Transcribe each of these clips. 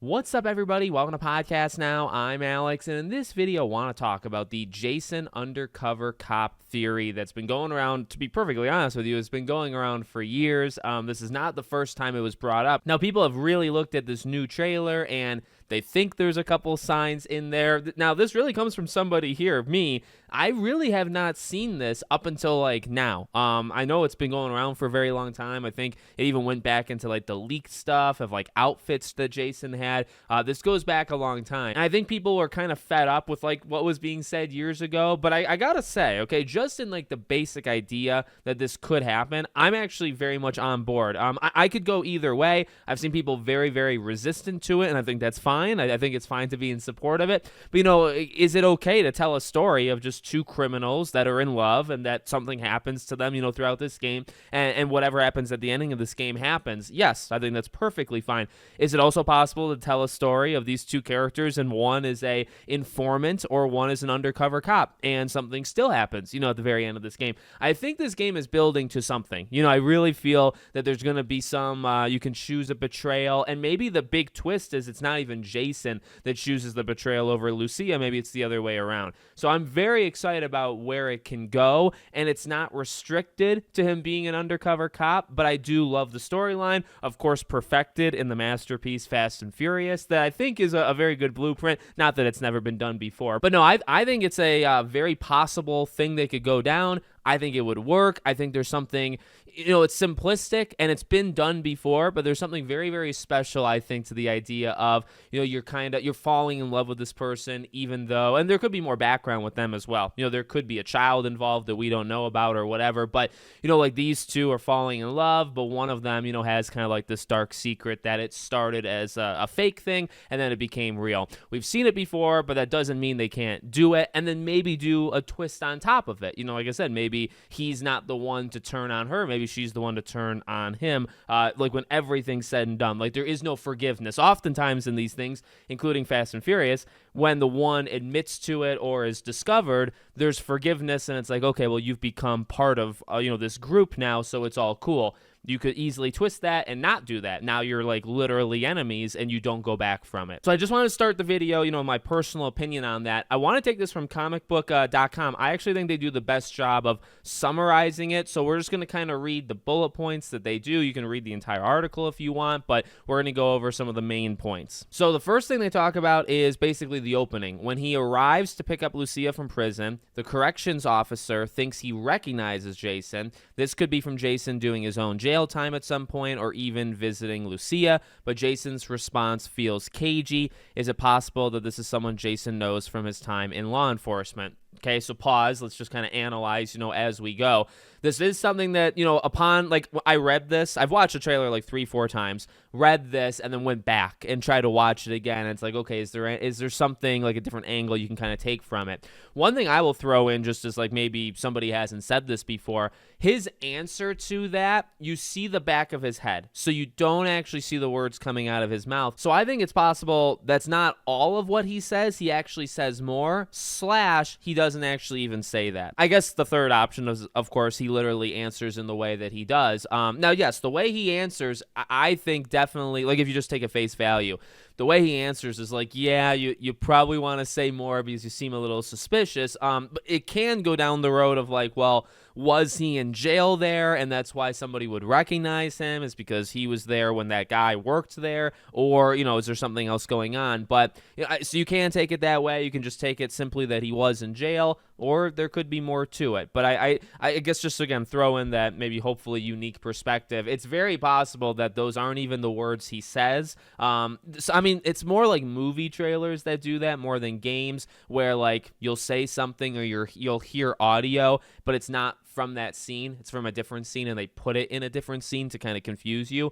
What's up, everybody? Welcome to Podcast Now. I'm Alex, and in this video, I want to talk about the Jason undercover cop theory that's been going around. To be perfectly honest with you, it's been going around for years. This is not the first time it was brought up. Now, people have really looked at this new trailer, and they think there's a couple signs in there. Now, this really comes from somebody here, me. I really have not seen this up until like now. I know it's been going around for a very long time. I think it even went back into like the leaked stuff of like outfits that Jason had. This goes back a long time. And I think people were kind of fed up with like what was being said years ago. But I gotta say, okay, just in like the basic idea that this could happen, I'm actually very much on board. I could go either way. I've seen people very, very resistant to it, and I think that's fine. I think it's fine to be in support of it. But, you know, is it okay to tell a story of just two criminals that are in love and that something happens to them, you know, throughout this game, and whatever happens at the ending of this game happens? Yes, I think that's perfectly fine. Is it also possible to tell a story of these two characters and one is a informant or one is an undercover cop and something still happens, you know, at the very end of this game? I think this game is building to something. You know, I really feel that there's going to be some, you can choose a betrayal, and maybe the big twist is it's not even Jason that chooses the betrayal over Lucia. Maybe it's the other way around. So I'm very excited about where it can go, and it's not restricted to him being an undercover cop, but I do love the storyline, of course, perfected in the masterpiece Fast and Furious, that I think is a very good blueprint. Not that it's never been done before, but no, I think it's a very possible thing that could go down. I think it would work. I think there's something, you know, it's simplistic and it's been done before, but there's something very, very special, I think, to the idea of, you know, you're falling in love with this person, even though, and there could be more background with them as well. You know, there could be a child involved that we don't know about or whatever, but, you know, like these two are falling in love, but one of them, you know, has kind of like this dark secret that it started as a fake thing and then it became real. We've seen it before, but that doesn't mean they can't do it, and then maybe do a twist on top of it. You know, like I said, maybe he's not the one to turn on her. Maybe she's the one to turn on him. Like when everything's said and done, like there is no forgiveness. Oftentimes in these things, including Fast and Furious, when the one admits to it or is discovered, there's forgiveness, and it's like, okay, well, you've become part of you know, this group now, so it's all cool. You could easily twist that and not do that. Now you're like literally enemies and you don't go back from it. So I just want to start the video, you know, my personal opinion on that. I want to take this from comicbook.com. I actually think they do the best job of summarizing it. So we're just going to kind of read the bullet points that they do. You can read the entire article if you want, but we're going to go over some of the main points. So the first thing they talk about is basically the opening. When he arrives to pick up Lucia from prison, the corrections officer thinks he recognizes Jason. This could be from Jason doing his own jail time at some point or even visiting Lucia, but Jason's response feels cagey. Is it possible that this is someone Jason knows from his time in law enforcement? Okay, so pause. Let's just kind of analyze, you know, as we go. This is something that, you know, upon, like, I read this. I've watched the trailer like 3-4 times, read this, and then went back and tried to watch it again. It's like, okay, is there something, like a different angle you can kind of take from it? One thing I will throw in, just as like maybe somebody hasn't said this before, his answer to that, you see the back of his head. So you don't actually see the words coming out of his mouth. So I think it's possible that's not all of what he says. He actually says more, / he doesn't actually even say that. I guess the third option is, of course, he literally answers in the way that he does. Now, yes, the way he answers, I think definitely, like if you just take a face value, the way he answers is like, yeah, you probably want to say more because you seem a little suspicious. But it can go down the road of like, well, was he in jail there and that's why somebody would recognize him? It's because he was there when that guy worked there, or, you know, is there something else going on? But you know, so you can take it that way. You can just take it simply that he was in jail, or there could be more to it. But I guess just again throw in that maybe hopefully unique perspective. It's very possible that those aren't even the words he says. So, I mean, it's more like movie trailers that do that more than games, where like you'll say something or you'll hear audio, but it's not from that scene. It's from a different scene, and they put it in a different scene to kind of confuse you.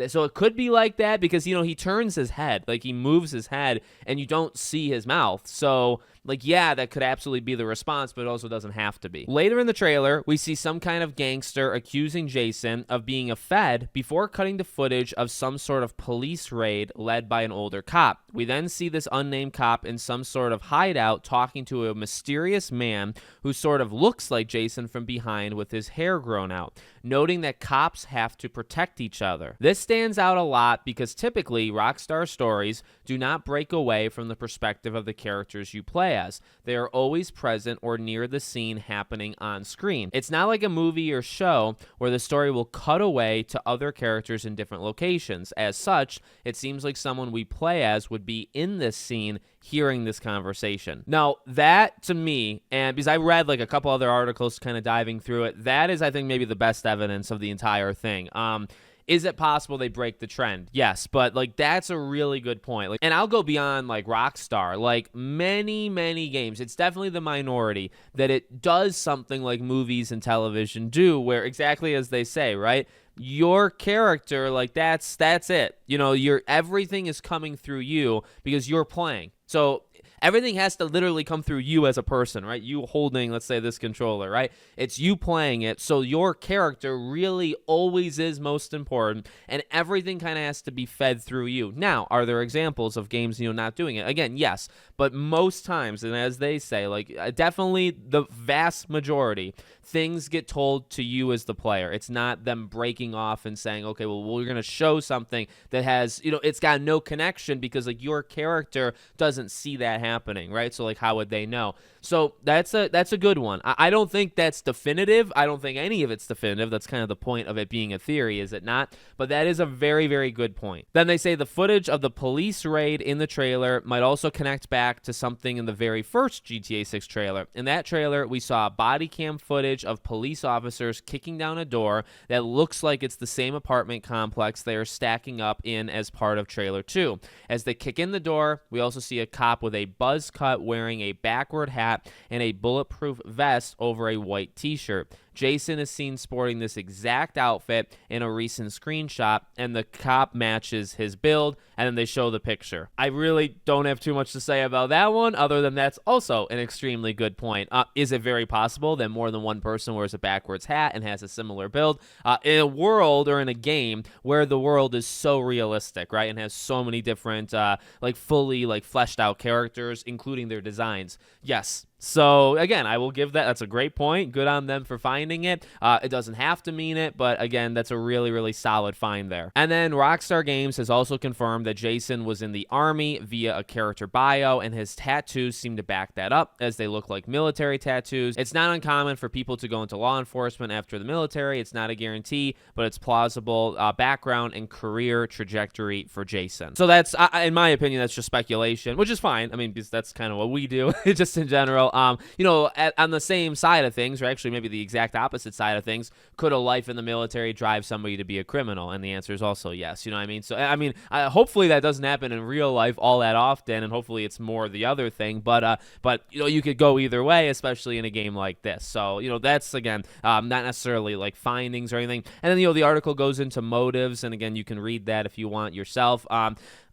So it could be like that because, you know, he turns his head, like he moves his head and you don't see his mouth. So Like, yeah, that could absolutely be the response, but it also doesn't have to be. Later in the trailer, we see some kind of gangster accusing Jason of being a Fed before cutting to footage of some sort of police raid led by an older cop. We then see this unnamed cop in some sort of hideout talking to a mysterious man who sort of looks like Jason from behind with his hair grown out, noting that cops have to protect each other. This stands out a lot because typically Rockstar stories do not break away from the perspective of the characters you play as. They are always present or near the scene happening on screen. It's not like a movie or show where the story will cut away to other characters in different locations. As such, it seems like someone we play as would be in this scene hearing this conversation. Now, that to me, and because I read like a couple other articles kind of diving through it, that is, I think, maybe the best evidence of the entire thing. Is it possible they break the trend? Yes, but like that's a really good point. Like, and I'll go beyond like Rockstar. Like many games, it's definitely the minority that it does something like movies and television do, where exactly as they say, right? Your character, like that's it. You know, everything is coming through you because you're playing. So everything has to literally come through you as a person, right? You holding, let's say, this controller, right? It's you playing it, so your character really always is most important, and everything kind of has to be fed through you. Now, are there examples of games, not doing it? Again, yes, but most times, and as they say, like definitely the vast majority, things get told to you as the player. It's not them breaking off and saying, okay, well, we're going to show something that has, it's got no connection because like your character doesn't see that happening, right? So like how would they know? So that's a good one. I don't think that's definitive. I don't think any of it's definitive. That's kind of the point of it being a theory, is it not? But that is a very, very good point. Then they say the footage of the police raid in the trailer might also connect back to something in the very first GTA 6 trailer. In that trailer, we saw body cam footage of police officers kicking down a door that looks like it's the same apartment complex they are stacking up in as part of trailer 2. As they kick in the door, we also see a cop with a buzz cut wearing a backward hat and a bulletproof vest over a white t-shirt. Jason is seen sporting this exact outfit in a recent screenshot, and the cop matches his build, and then they show the picture. I really don't have too much to say about that one, other than that's also an extremely good point. Is it very possible that more than one person wears a backwards hat and has a similar build? In a world or in a game where the world is so realistic, right, and has so many different, fully fleshed out characters, including their designs, yes. So, again, I will give that. That's a great point. Good on them for finding it. It doesn't have to mean it, but, again, that's a really, really solid find there. And then Rockstar Games has also confirmed that Jason was in the Army via a character bio, and his tattoos seem to back that up, as they look like military tattoos. It's not uncommon for people to go into law enforcement after the military. It's not a guarantee, but it's plausible background and career trajectory for Jason. So that's, in my opinion, that's just speculation, which is fine. I mean, because that's kind of what we do, just in general. On the same side of things, or actually maybe the exact opposite side of things, could a life in the military drive somebody to be a criminal? And the answer is also yes. You know what I mean? So, I mean, hopefully that doesn't happen in real life all that often, and hopefully it's more the other thing. But you could go either way, especially in a game like this. So, that's, again, not necessarily like findings or anything. And then, the article goes into motives, and again, you can read that if you want yourself.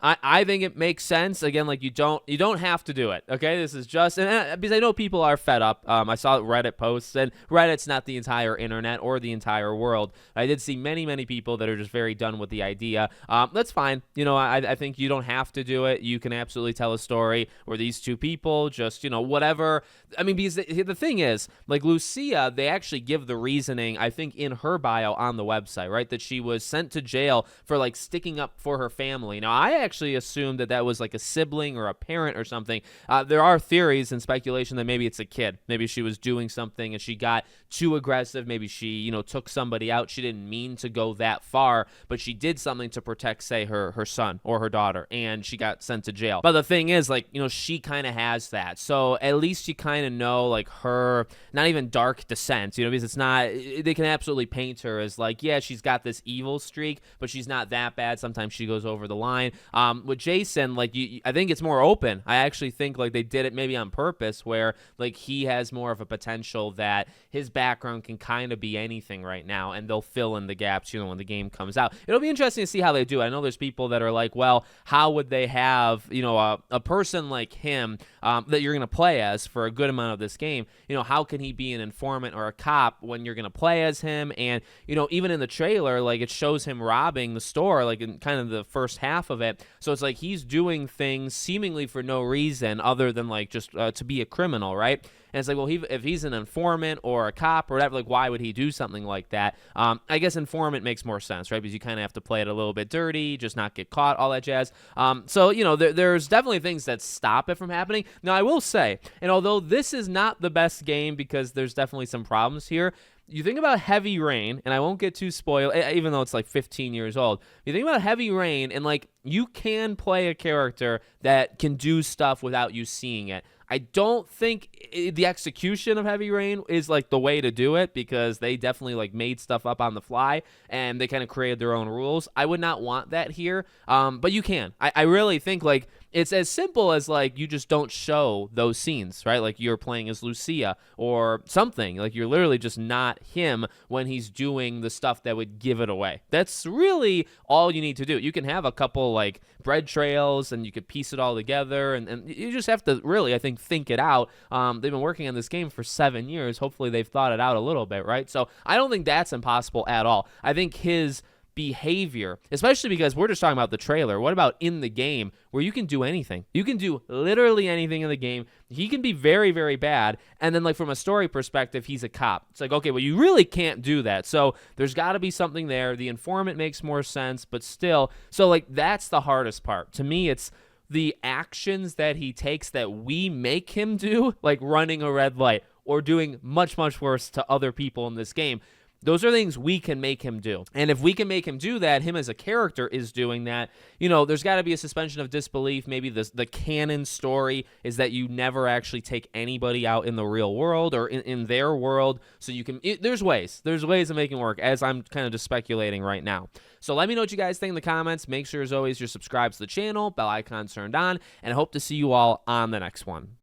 I think it makes sense. Again, like you don't have to do it. Okay, this is just because I know people are fed up. I saw Reddit posts, and Reddit's not the entire internet or the entire world. I did see many people that are just very done with the idea. That's fine. I think you don't have to do it. You can absolutely tell a story where these two people just whatever. I mean, because the thing is, like Lucia, they actually give the reasoning, I think, in her bio on the website, right? That she was sent to jail for like sticking up for her family. Now, I actually assumed that was like a sibling or a parent or something. There are theories and speculation that maybe it's a kid. Maybe she was doing something and she got too aggressive. Maybe she, took somebody out. She didn't mean to go that far, but she did something to protect, say, her son or her daughter, and she got sent to jail. But the thing is, like, she kind of has that. So at least you kind of know, like, her, not even dark descent, because it's not, they can absolutely paint her as like, yeah, she's got this evil streak, but she's not that bad. Sometimes she goes over the line. With Jason, like I think it's more open. I actually think like they did it maybe on purpose, where like he has more of a potential that his background can kind of be anything right now, and they'll fill in the gaps, when the game comes out. It'll be interesting to see how they do it. I know there's people that are like, well, how would they have, a person like him that you're going to play as for a good amount of this game? How can he be an informant or a cop when you're going to play as him? And, even in the trailer, like it shows him robbing the store, like in kind of the first half of it. So it's like he's doing things seemingly for no reason other than like just to be a criminal, right? And it's like, well, if he's an informant or a cop or whatever, like, why would he do something like that? I guess informant makes more sense, right? Because you kind of have to play it a little bit dirty, just not get caught, all that jazz. So, there's definitely things that stop it from happening. Now, I will say, and although this is not the best game because there's definitely some problems here, you think about Heavy Rain, and I won't get too spoiled, even though it's like 15 years old. You think about Heavy Rain, and like you can play a character that can do stuff without you seeing it. I don't think the execution of Heavy Rain is like the way to do it, because they definitely like made stuff up on the fly and they kind of created their own rules. I would not want that here, but you can. I really think like it's as simple as like you just don't show those scenes, right? Like you're playing as Lucia or something. Like you're literally just not him when he's doing the stuff that would give it away. That's really all you need to do. You can have a couple like bread trails and you could piece it all together, and you just have to really, I think it out. They've been working on this game for 7 years. Hopefully they've thought it out a little bit, right? So I don't think that's impossible at all. I think his behavior, especially because we're just talking about the trailer. What about in the game where you can do anything? You can do literally anything in the game. He can be very, very bad. And then like from a story perspective, he's a cop. It's like, okay, well, you really can't do that. So there's got to be something there. The informant makes more sense, but still. So like that's the hardest part. To me, it's the actions that he takes that we make him do, like running a red light or doing much, much worse to other people in this game. Those are things we can make him do. And if we can make him do that, him as a character is doing that, there's got to be a suspension of disbelief. Maybe the canon story is that you never actually take anybody out in the real world or in their world. So you can, there's ways of making it work, as I'm kind of just speculating right now. So let me know what you guys think in the comments. Make sure, as always, you're subscribed to the channel, bell icon turned on, and I hope to see you all on the next one.